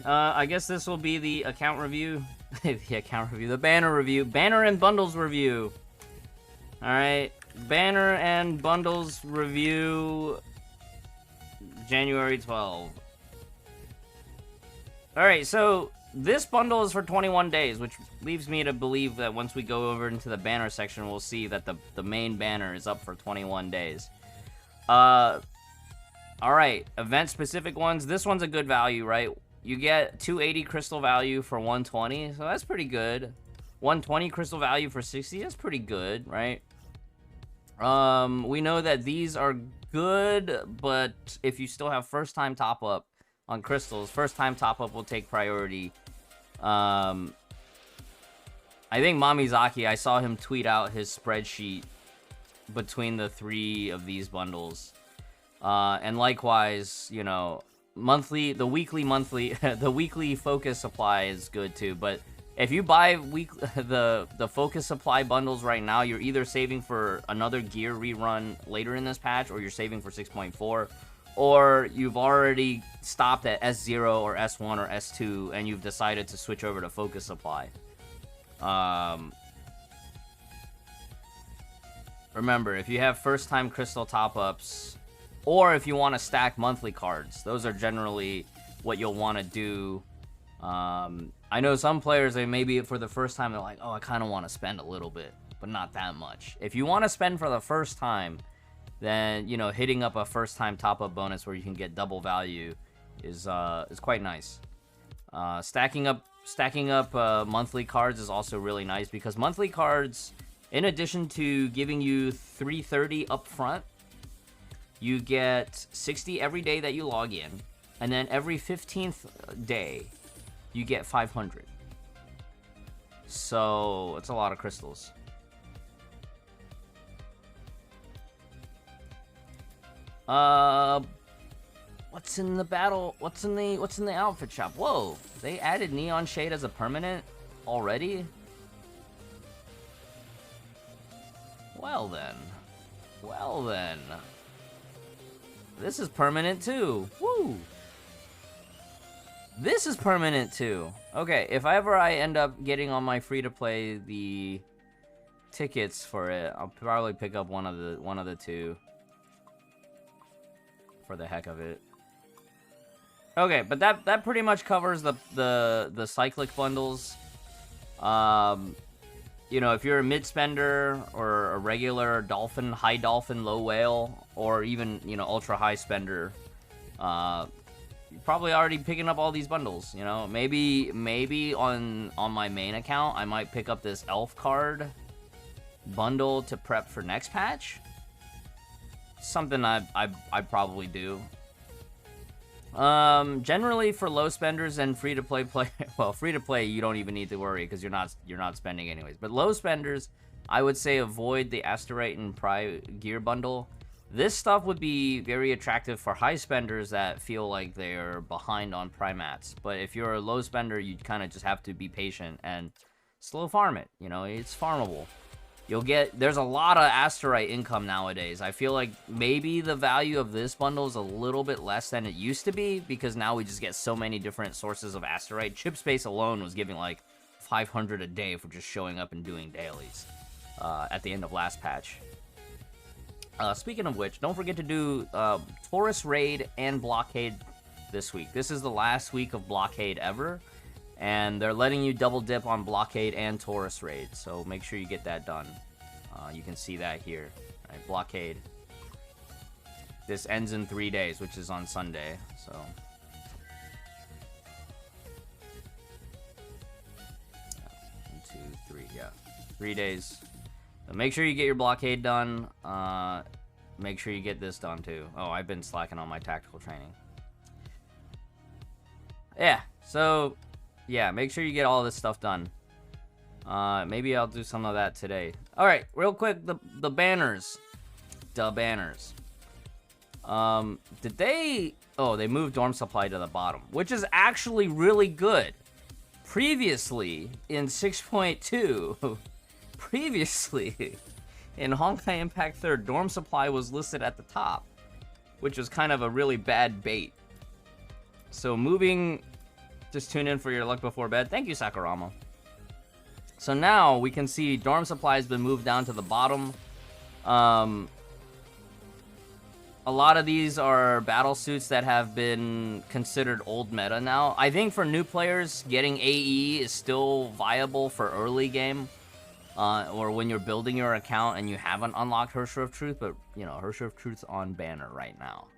I guess this will be the account review. The account review. The banner review. Banner and bundles review. Alright. Banner and bundles review. January 12. Alright, so this bundle is for 21 days, which leaves me to believe that once we go over into the banner section, we'll see that the main banner is up for 21 days. Alright, event-specific ones. This one's a good value, right? You get 280 crystal value for 120, so that's pretty good. 120 crystal value for 60, that's pretty good, right? We know that these are good, but if you still have first-time top-up on crystals, first-time top-up will take priority. I think Mamizaki, I saw him tweet out his spreadsheet between the 3 of these bundles. And likewise, you know, the weekly focus supply is good too, but if you buy the focus supply bundles right now, you're either saving for another gear rerun later in this patch, or you're saving for 6.4, or you've already stopped at S0 or S1 or S2 and you've decided to switch over to focus supply. Remember, if you have first time crystal top-ups, or if you want to stack monthly cards, those are generally what you'll want to do. I know some players, they maybe for the first time, they're like, oh, I kind of want to spend a little bit, but not that much. If you want to spend for the first time, then, you know, hitting up a first time top-up bonus where you can get double value is quite nice. Stacking up monthly cards is also really nice, because monthly cards, in addition to giving you 330 up front, you get 60 every day that you log in, and then every 15th day, you get 500. So, it's a lot of crystals. What's in the battle? What's in the outfit shop? Whoa, they added Neon Shade as a permanent already? Well then. This is permanent too. Woo! This is permanent too. Okay, if ever I end up getting on my free-to-play the tickets for it, I'll probably pick up one of the 2 for the heck of it. Okay, but that pretty much covers the cyclic bundles. You know, if you're a mid-spender or a regular dolphin, high dolphin, low whale, or even, you know, ultra high spender, you're probably already picking up all these bundles, you know? Maybe on my main account, I might pick up this elf card bundle to prep for next patch. Something I'd probably do. Generally for low spenders and free-to-play well, free-to-play you don't even need to worry because you're not spending anyways. But low spenders, I would say avoid the Asterite and Pry gear bundle. This stuff would be very attractive for high spenders that feel like they're behind on primats. But if you're a low spender, you kind of just have to be patient and slow farm it. You know, it's farmable. There's a lot of Asterite income nowadays. I feel like maybe the value of this bundle is a little bit less than it used to be, because now we just get so many different sources of Asterite. Chip space alone was giving like 500 a day for just showing up and doing dailies at the end of last patch. Speaking of which, don't forget to do Taurus Raid and Blockade this week. This is the last week of Blockade ever. And they're letting you double dip on Blockade and Taurus Raid, so make sure you get that done. You can see that here. All right, Blockade. This ends in 3 days, which is on Sunday, so. 1, 2, 3, yeah. 3 days. So make sure you get your Blockade done. Make sure you get this done too. Oh, I've been slacking on my tactical training. Yeah, so yeah, make sure you get all this stuff done. Maybe I'll do some of that today. All right, real quick, the banners. The banners. Did they... Oh, they moved Dorm Supply to the bottom, which is actually really good. Previously, in 6.2, previously, in Honkai Impact 3rd, Dorm Supply was listed at the top, which was kind of a really bad bait. So moving Just tune in for your luck before bed. Thank you, Sakurama. So now we can see dorm supply has been moved down to the bottom. A lot of these are battle suits that have been considered old meta now. I think for new players, getting AE is still viable for early game. Or when you're building your account and you haven't unlocked Hersher of Truth, but, you know, Hersher of Truth's on banner right now.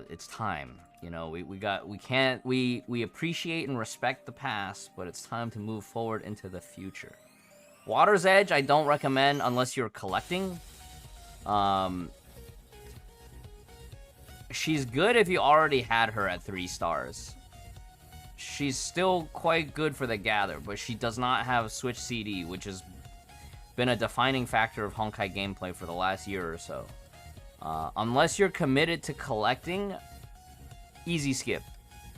It's time. You know, we appreciate and respect the past, but it's time to move forward into the future. Water's Edge, I don't recommend unless you're collecting. She's good if you already had her at 3 stars. She's still quite good for the gather, but she does not have Switch CD, which has been a defining factor of Honkai gameplay for the last year or so. Unless you're committed to collecting, easy skip.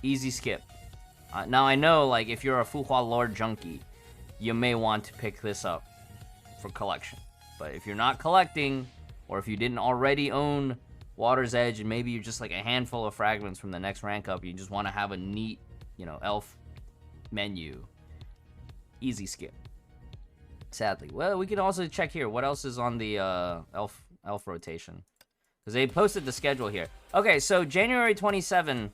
Easy skip. Now I know, like, if you're a Fuhua Lord junkie, you may want to pick this up for collection. But if you're not collecting, or if you didn't already own Water's Edge, and maybe you're just like a handful of fragments from the next rank up, you just want to have a neat, you know, elf menu, easy skip. Sadly. Well, we can also check here. What else is on the elf rotation? Because they posted the schedule here. Okay, so January 27,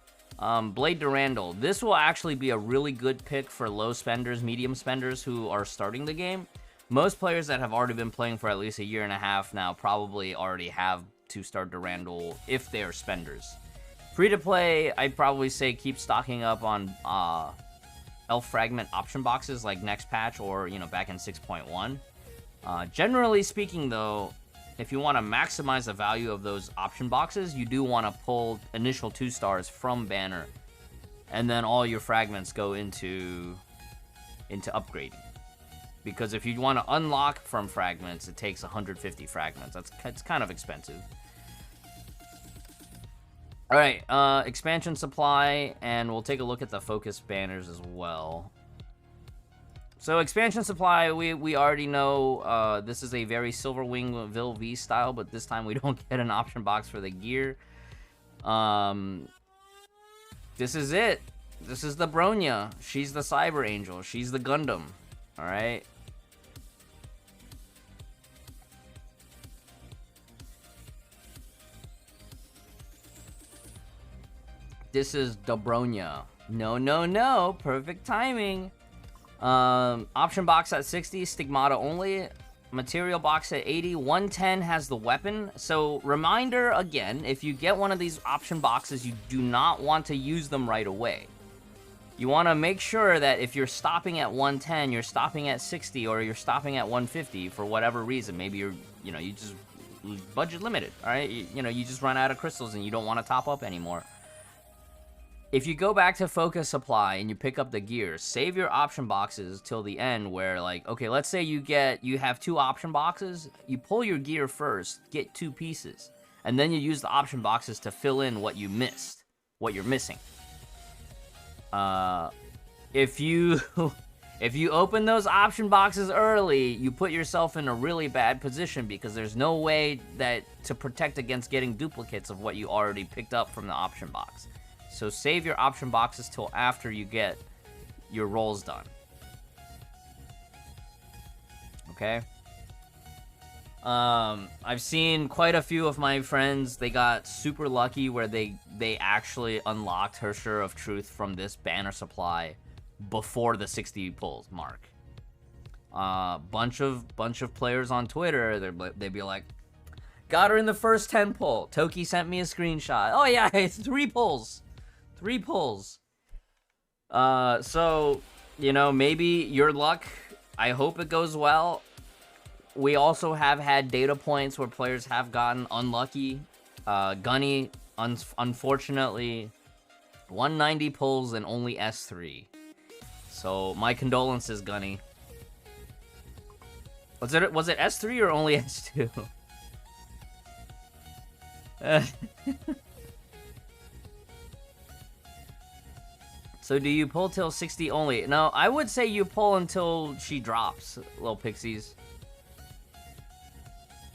Blade Durandal. This will actually be a really good pick for low spenders, medium spenders who are starting the game. Most players that have already been playing for at least a year and a half now probably already have 2-star Durandal if they are spenders. Free-to-play, I'd probably say keep stocking up on elf fragment option boxes like next patch or, you know, back in 6.1. Generally speaking, though, if you want to maximize the value of those option boxes, you do want to pull initial 2 stars from banner, and then all your fragments go into upgrading. Because if you want to unlock from fragments, it takes 150 fragments. It's kind of expensive. All right, expansion supply, and we'll take a look at the focus banners as well. So expansion supply, we already know this is a very Silverwing Vil V style, but this time we don't get an option box for the gear. This is it. This is the Bronya. She's the Cyber Angel. She's the Gundam. All right. This is Dobronya. No. Perfect timing. Option box at 60, Stigmata only. Material box at 80. 110 has the weapon. So, reminder again, if you get one of these option boxes, you do not want to use them right away. You want to make sure that if you're stopping at 110, you're stopping at 60, or you're stopping at 150 for whatever reason. Maybe you're, you just budget limited, all right? You just run out of crystals and you don't want to top up anymore. If you go back to focus supply and you pick up the gear, save your option boxes till the end where, like, okay, let's say you have 2 option boxes, you pull your gear first, get 2 pieces, and then you use the option boxes to fill in what you missed, what you're missing. If you open those option boxes early, you put yourself in a really bad position because there's no way to protect against getting duplicates of what you already picked up from the option box. So save your option boxes till after you get your rolls done. Okay? I've seen quite a few of my friends, they got super lucky where they actually unlocked Hersher of Truth from this banner supply before the 60 pulls mark. Bunch of players on Twitter, they'd be like, got her in the first 10 pull. Toki sent me a screenshot. Oh yeah, it's 3 pulls. 3 pulls. So, maybe your luck, I hope it goes well. We also have had data points where players have gotten unlucky. Gunny, unfortunately, 190 pulls and only S3. So, my condolences, Gunny. Was it S3 or only S2? So do you pull till 60 only? No, I would say you pull until she drops, little pixies.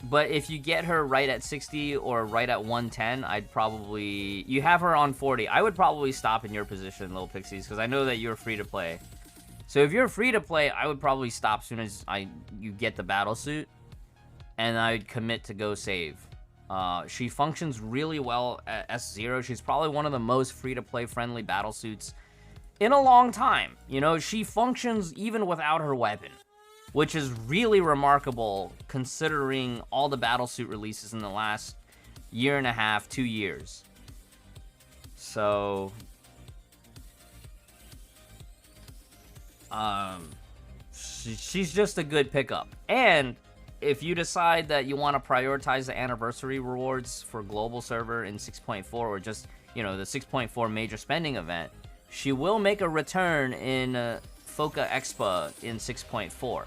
But if you get her right at 60 or right at 110, I'd probably... You have her on 40. I would probably stop in your position, Little Pixies, because I know that you're free to play. So if you're free to play, I would probably stop as soon as you get the battle suit, and I'd commit to go save. She functions really well at S0. She's probably one of the most free to play friendly battle suits in a long time. You know, she functions even without her weapon, which is really remarkable considering all the battlesuit releases in the last year and a half, 2 years. So, she's just a good pickup. And if you decide that you want to prioritize the anniversary rewards for global server in 6.4, or just, you know, the 6.4 major spending event, she will make a return in Foca Expa in 6.4.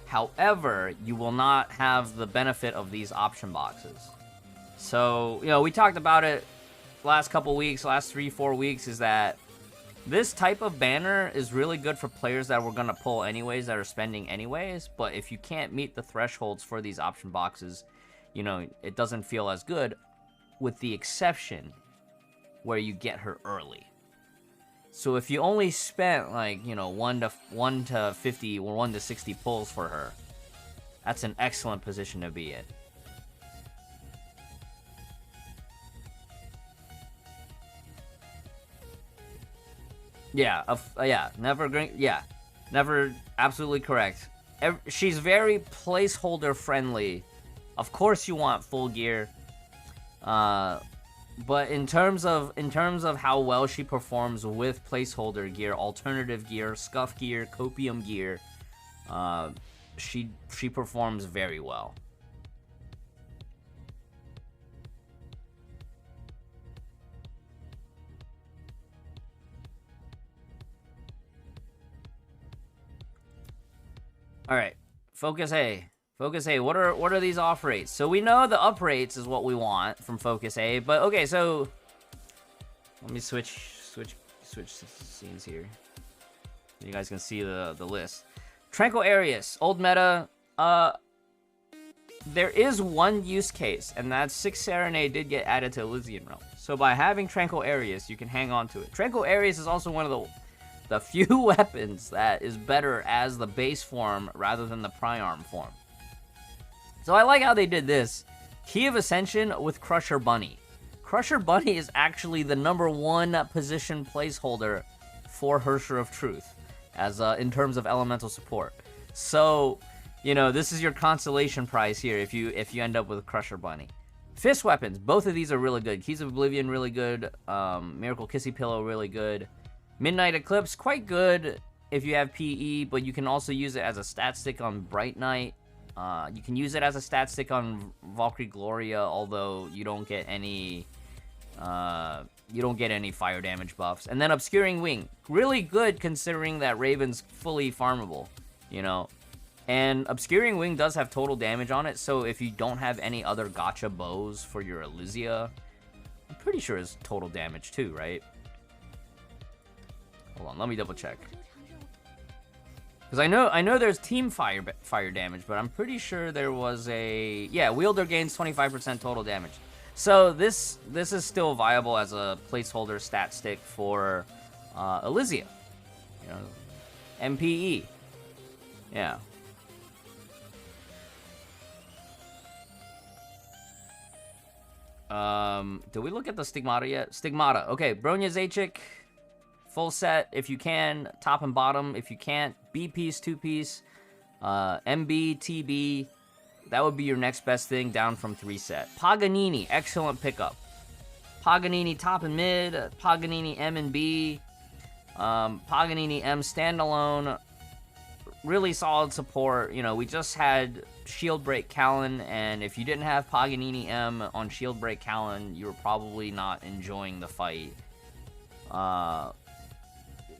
However, you will not have the benefit of these option boxes. So, you know, we talked about it last couple weeks, last 3-4 weeks, is that this type of banner is really good for players that we're going to pull anyways, that are spending anyways. But if you can't meet the thresholds for these option boxes, you know, it doesn't feel as good, with the exception where you get her early. So if you only spent, like, you know, 1 to 50 or 1 to 60 pulls for her, that's an excellent position to be in. Yeah, never, absolutely correct. She's very placeholder friendly. Of course you want full gear. But in terms of how well she performs with placeholder gear, alternative gear, scuff gear, copium gear, she performs very well. All right, Focus A. Focus A, what are these off rates? So we know the up rates is what we want from Focus A, but okay, so let me switch scenes here. You guys can see the list. Tranquil Arius, old meta. There is one use case, and that's 6 Serenade did get added to Elysian Realm. So by having Tranquil Arius, you can hang on to it. Tranquil Arius is also one of the few weapons that is better as the base form rather than the Priarm form. So I like how they did this. Key of Ascension with Crusher Bunny. Crusher Bunny is actually the #1 position placeholder for Hersher of Truth, as in terms of elemental support. So, you know, this is your consolation prize here if you end up with Crusher Bunny. Fist weapons, both of these are really good. Keys of Oblivion, really good. Miracle Kissy Pillow, really good. Midnight Eclipse, quite good if you have PE, but you can also use it as a stat stick on Bright Knight. You can use it as a stat stick on Valkyrie Gloria, although you don't get any fire damage buffs. And then Obscuring Wing, really good considering that Raven's fully farmable, you know. And Obscuring Wing does have total damage on it, so if you don't have any other gotcha bows for your Elysia, I'm pretty sure it's total damage too, right? Hold on, let me double check. Because I know there's team fire damage, but I'm pretty sure there was a... Yeah, wielder gains 25% total damage. So this is still viable as a placeholder stat stick for Elysia. You know, MPE. Yeah. Did we look at the Stigmata yet? Stigmata. Okay, Bronya Zacic. Full set if you can, top and bottom if you can't. B-piece, 2-piece, MB, TB. That would be your next best thing, down from 3 set. Paganini, excellent pickup. Paganini top and mid, Paganini M and B, Paganini M standalone. Really solid support. You know, we just had Shield Break Callan, and if you didn't have Paganini M on Shield Break Callan, you were probably not enjoying the fight.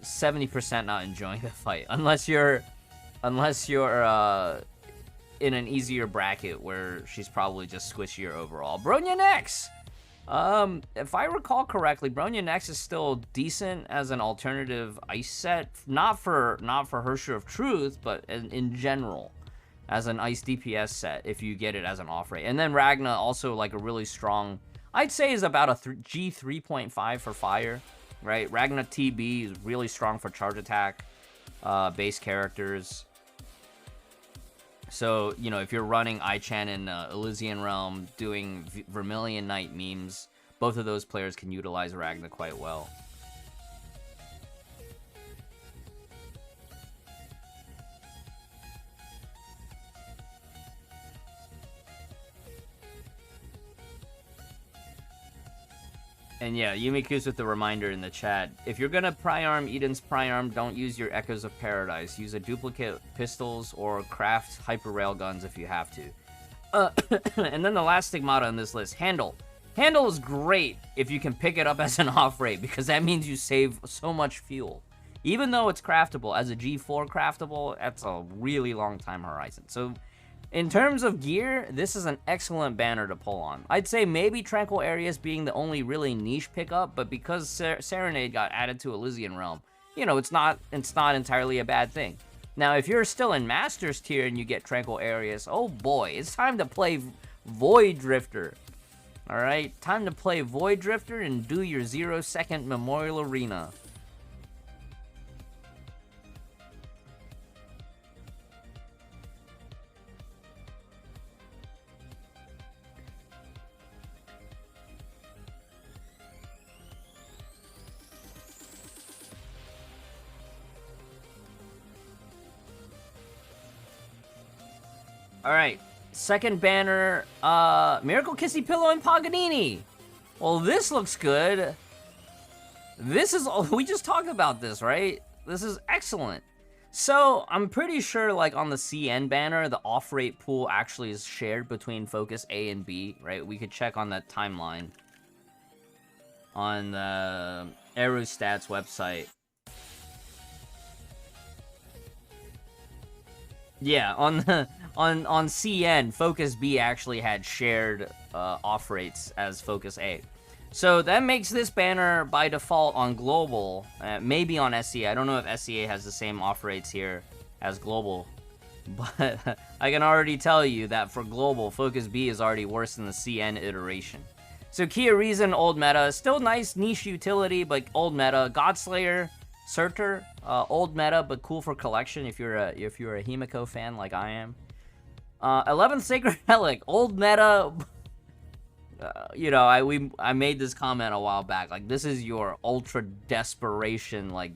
70% not enjoying the fight, unless you're in an easier bracket where she's probably just squishier overall. Bronya Nex, if I recall correctly, Bronya Nex is still decent as an alternative ice set, not for Hersher of Truth, but in general. as an ice DPS set if you get it as an off rate. And then Ragna also like a really strong, I'd say is about a G 3.5 for fire, right? Ragna TB is really strong for charge attack, base characters. So, you know, if you're running Ichan in Elysian Realm doing Vermilion Knight memes, both of those players can utilize Ragna quite well. And yeah, Yumiku's with the reminder in the chat. If you're gonna pry-arm Eden's pry-arm, don't use your Echoes of Paradise. Use a duplicate pistols or craft hyper railguns if you have to. And then the last stigmata on this list, Handle. Handle is great if you can pick it up as an off-rate, because that means you save so much fuel. Even though it's craftable, as a G4 craftable, that's a really long time horizon. So in terms of gear, this is an excellent banner to pull on. I'd say maybe Tranquil Areas being the only really niche pickup, but because Serenade got added to Elysian Realm, you know, it's not entirely a bad thing. Now, if you're still in Masters tier and you get Tranquil Areas, oh boy, it's time to play Void Drifter. Alright, time to play Void Drifter and do your 0-second Memorial Arena. Alright, second banner, Miracle Kissy Pillow and Paganini. Well, this looks good. This is, we just talked about this, right? This is excellent. So, I'm pretty sure, like, on the CN banner, the off-rate pool actually is shared between Focus A and B, right? We could check on that timeline on the Aerostats website. Yeah, on CN, Focus B actually had shared off rates as Focus A. So that makes this banner by default on global, maybe on SCA. I don't know if SCA has the same off rates here as global, but I can already tell you that for global, Focus B is already worse than the CN iteration. So Kia Reason, old meta, still nice niche utility, but old meta. Godslayer, Surtur, old meta, but cool for collection if you're a Himiko fan like I am. 11th Sacred Relic, old meta. You know, I made this comment a while back. Like, this is your ultra desperation, like,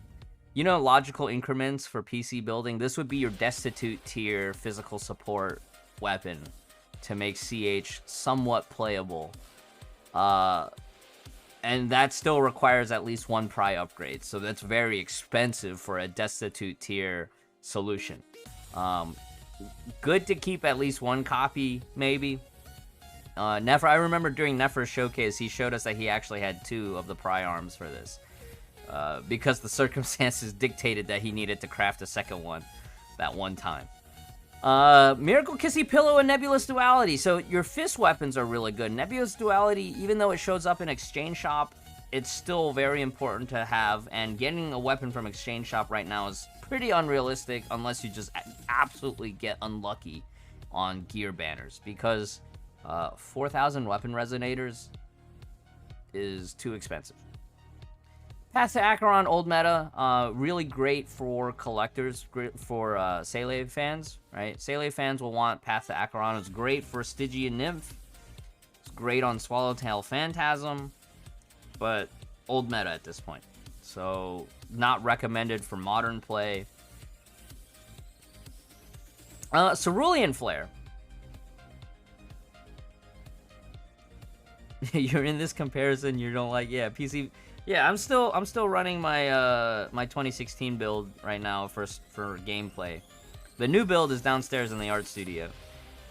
you know, logical increments for PC building. This would be your destitute tier physical support weapon to make CH somewhat playable. And that still requires at least one pry upgrade, so that's very expensive for a destitute tier solution. Good to keep at least one copy, maybe. Nefer, I remember during Nefer's showcase, he showed us that he actually had 2 of the pry arms for this. Because the circumstances dictated that he needed to craft a second one that one time. Miracle Kissy Pillow and Nebulous Duality. So your fist weapons are really good. Nebulous Duality, even though it shows up in Exchange Shop, it's still very important to have, and getting a weapon from Exchange Shop right now is pretty unrealistic unless you just absolutely get unlucky on gear banners, because 4,000 weapon resonators is too expensive. Path to Acheron, old meta, really great for collectors, great for Seele fans, right? Seele fans will want Path to Acheron. It's great for Stygian Nymph. It's great on Swallowtail Phantasm, but old meta at this point. So, not recommended for modern play. Cerulean Flare. You're in this comparison, you don't like, yeah, PC... Yeah, I'm still running my my 2016 build right now for gameplay. The new build is downstairs in the art studio.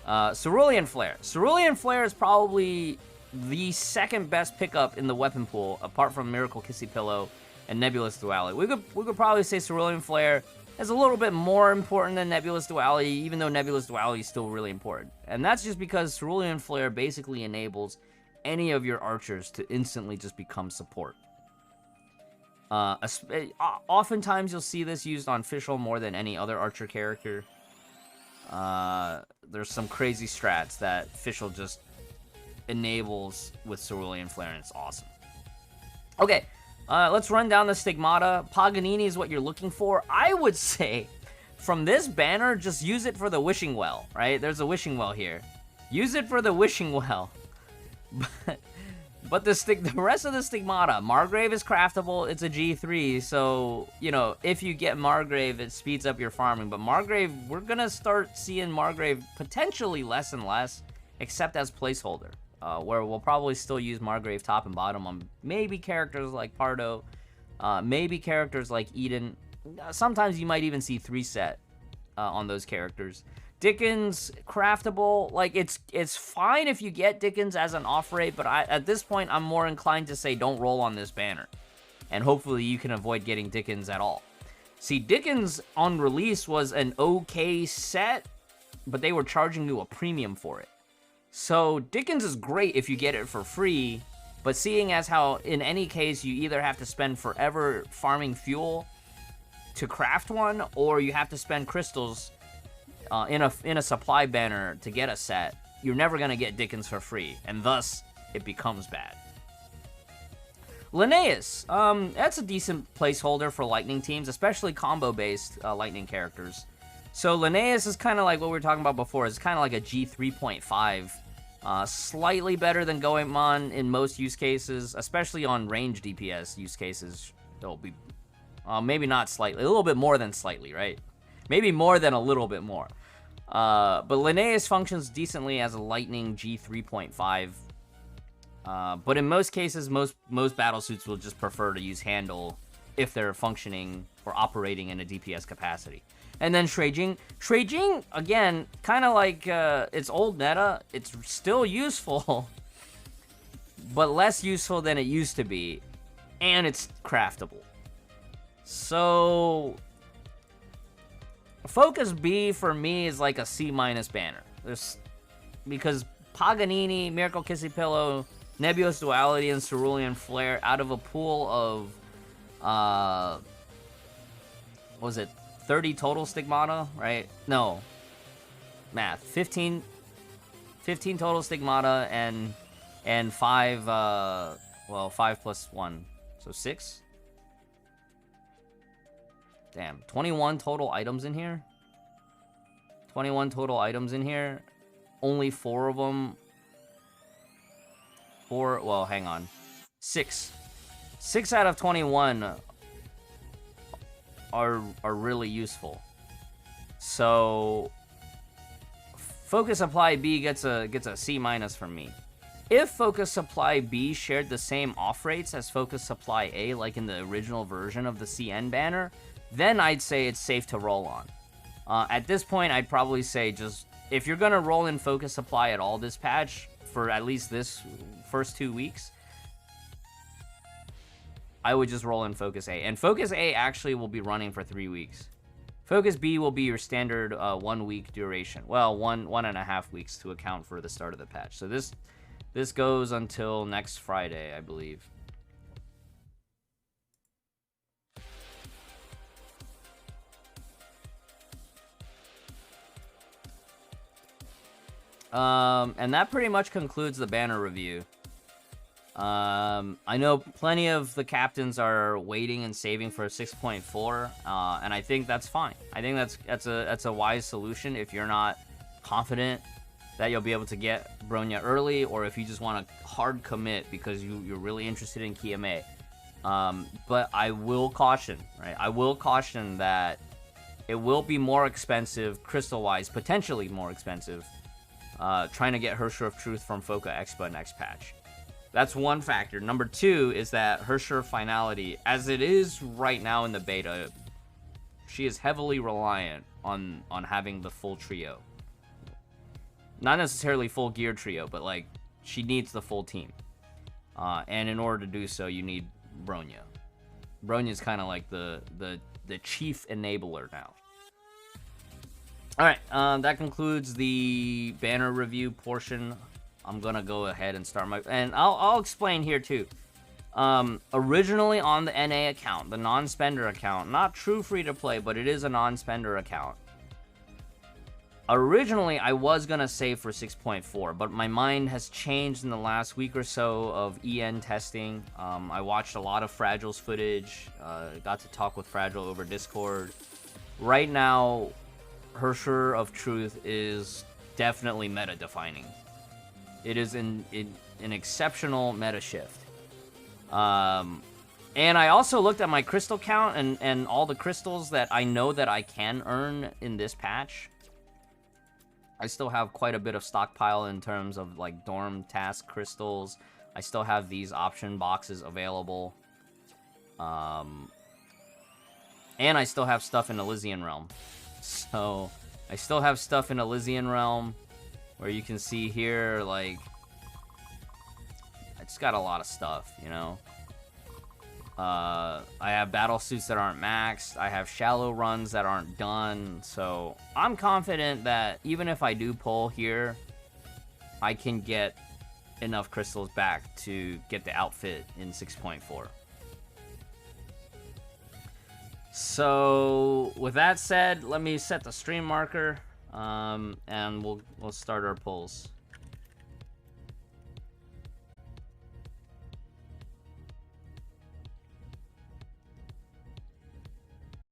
Cerulean Flare. Cerulean Flare is probably the second best pickup in the weapon pool, apart from Miracle Kissy Pillow and Nebulous Duality. We could probably say Cerulean Flare is a little bit more important than Nebulous Duality, even though Nebulous Duality is still really important. And that's just because Cerulean Flare basically enables any of your archers to instantly just become support. Oftentimes you'll see this used on Fischl more than any other archer character. There's some crazy strats that Fischl just enables with Cerulean Flare, and it's awesome. Okay, let's run down the Stigmata. Paganini is what you're looking for. I would say, from this banner, just use it for the Wishing Well, right? There's a Wishing Well here. Use it for the Wishing Well. But the rest of the Stigmata, Margrave is craftable. It's a G3, so, you know, if you get Margrave, it speeds up your farming. But Margrave, we're going to start seeing Margrave potentially less and less, except as placeholder, where we'll probably still use Margrave top and bottom on maybe characters like Pardo, maybe characters like Eden. Sometimes you might even see 3-set on those characters. Dickens, craftable, like, it's fine if you get Dickens as an off-rate, but at this point, I'm more inclined to say don't roll on this banner. And hopefully you can avoid getting Dickens at all. See, Dickens on release was an okay set, but they were charging you a premium for it. So Dickens is great if you get it for free, but seeing as how in any case you either have to spend forever farming fuel to craft one, or you have to spend crystals in a supply banner to get a set, you're never going to get Dickens for free, and thus it becomes bad. Linnaeus, that's a decent placeholder for lightning teams, especially combo-based lightning characters. So Linnaeus is kind of like what we were talking about before. It's kind of like a G3.5, slightly better than Goemon in most use cases, especially on range DPS use cases. It'll be maybe not slightly, a little bit more than slightly, right? Maybe more than a little bit more. But Linnaeus functions decently as a lightning G3.5. But in most cases, most battlesuits will just prefer to use handle if they're functioning or operating in a DPS capacity. And then Shuijing. Shuijing, again, kind of like its old meta. It's still useful, but less useful than it used to be. And it's craftable. So Focus B for me is like a C- banner. Because Paganini, Miracle Kissy Pillow, Nebulous Duality, and Cerulean Flare out of a pool of, what was it, 30 total Stigmata, right? No, math. 15 total Stigmata and 5, 5 plus 1, so 6. Damn, 21 total items in here. 21 total items in here. Only 4 of them. 4, well, hang on. 6. 6 out of 21 are really useful. So Focus Supply B gets a C- from me. If Focus Supply B shared the same off rates as Focus Supply A, like in the original version of the CN banner, then I'd say it's safe to roll on. At this point, I'd probably say just, if you're going to roll in Focus Supply at all this patch, for at least this first 2 weeks, I would just roll in Focus A. And Focus A actually will be running for 3 weeks. Focus B will be your standard 1 week duration. Well, 1.5 weeks to account for the start of the patch. So this goes until next Friday, I believe. And that pretty much concludes the banner review. I know plenty of the captains are waiting and saving for a 6.4, and I think that's fine. I think that's a wise solution if you're not confident that you'll be able to get Bronya early, or if you just want to hard commit because you're really interested in Kiame. But I will caution, right? I will caution that it will be more expensive, crystal-wise, potentially more expensive, trying to get Hersher of Truth from Foca Expa next patch. That's one factor. Number 2 is that Hersher Finality, as it is right now in the beta, she is heavily reliant on having the full trio. Not necessarily full gear trio, but like, she needs the full team. And in order to do so, you need Bronya. Bronya's kind of like the chief enabler now. Alright, that concludes the banner review portion. I'm gonna go ahead and start my... And I'll explain here too. Originally on the NA account, the non-spender account, not true free-to-play, but it is a non-spender account. Originally, I was going to save for 6.4, but my mind has changed in the last week or so of EN testing. I watched a lot of Fragile's footage, got to talk with Fragile over Discord. Right now, Hersher of Truth is definitely meta-defining. It is an exceptional meta shift. And I also looked at my crystal count and all the crystals that I know that I can earn in this patch. I still have quite a bit of stockpile in terms of like dorm task crystals. I still have these option boxes available. And I still have stuff in Elysian Realm. So I still have stuff in Elysian Realm where you can see here, like, I just got a lot of stuff, you know. I have battle suits that aren't maxed. I have shallow runs that aren't done. So I'm confident that even if I do pull here, I can get enough crystals back to get the outfit in 6.4. So with that said, let me set the stream marker, and we'll start our pulls.